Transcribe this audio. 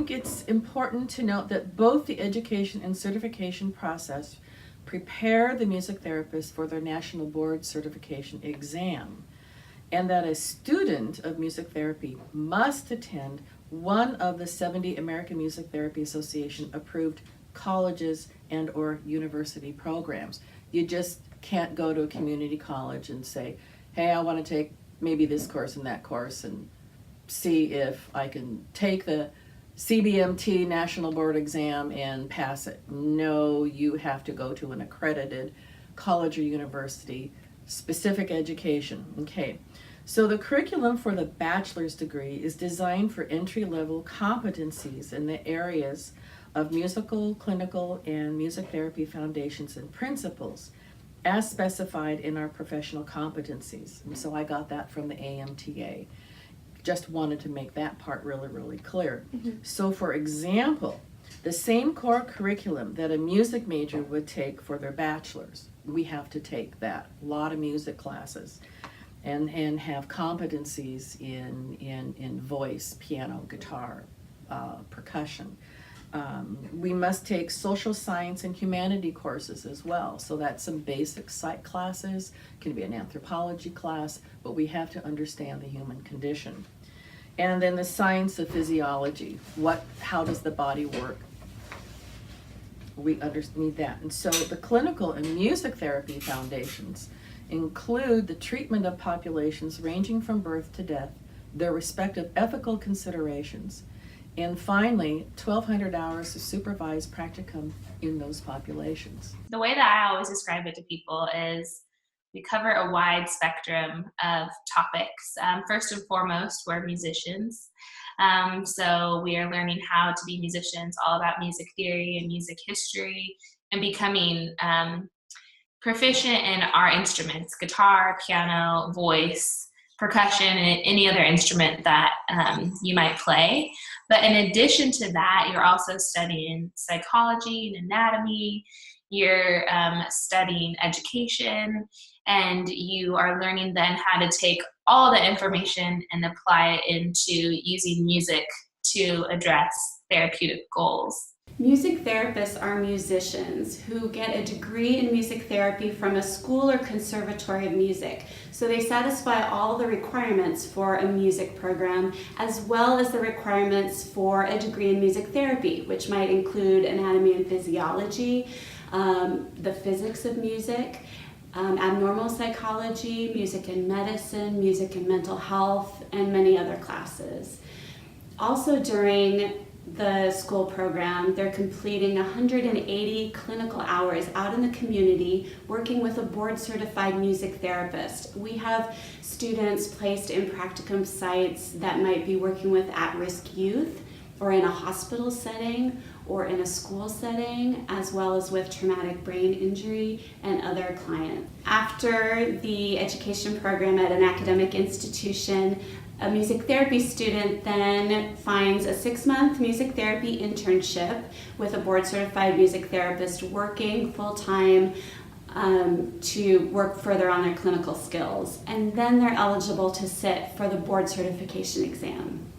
think it's important to note that both the education and certification process prepare the music therapist for their national board certification exam, and that a student of music therapy must attend one of the 70 American Music Therapy Association approved colleges and or university programs. You just can't go to a community college and say, hey, I want to take maybe this course and that course and see if I can take the CBMT National Board exam and pass it. No, you have to go to an accredited college or university, specific education. Okay, so the curriculum for the bachelor's degree is designed for entry-level competencies in the areas of musical, clinical, and music therapy foundations and principles as specified in our professional competencies. And so I got that from the AMTA. Just wanted to make that part really, really clear. So for example, the same core curriculum that a music major would take for their bachelor's, we have to take that, a lot of music classes, and have competencies in voice, piano, guitar, percussion. We must take social science and humanity courses as well. So that's some basic psych classes, can be an anthropology class, but we have to understand the human condition. And then the science of physiology, how does the body work? We need that. And so the clinical and music therapy foundations include the treatment of populations ranging from birth to death, their respective ethical considerations, and finally, 1,200 hours of supervised practicum in those populations. The way that I always describe it to people is we cover a wide spectrum of topics. First and foremost, we're musicians. So we are learning how to be musicians, all about music theory and music history, and becoming proficient in our instruments, guitar, piano, voice, percussion, and any other instrument that you might play. But in addition to that, you're also studying psychology and anatomy, you're studying education, and you are learning then how to take all the information and apply it into using music to address therapeutic goals. Music therapists are musicians who get a degree in music therapy from a school or conservatory of music. So they satisfy all the requirements for a music program, as well as the requirements for a degree in music therapy, which might include anatomy and physiology, the physics of music, abnormal psychology, music and medicine, music and mental health, and many other classes. Also during the school program, they're completing 180 clinical hours out in the community working with a board-certified music therapist. We have students placed in practicum sites that might be working with at-risk youth, or in a hospital setting, or in a school setting, as well as with traumatic brain injury and other clients. After the education program at an academic institution, a music therapy student then finds a 6-month music therapy internship with a board-certified music therapist working full-time to work further on their clinical skills. And then they're eligible to sit for the board certification exam.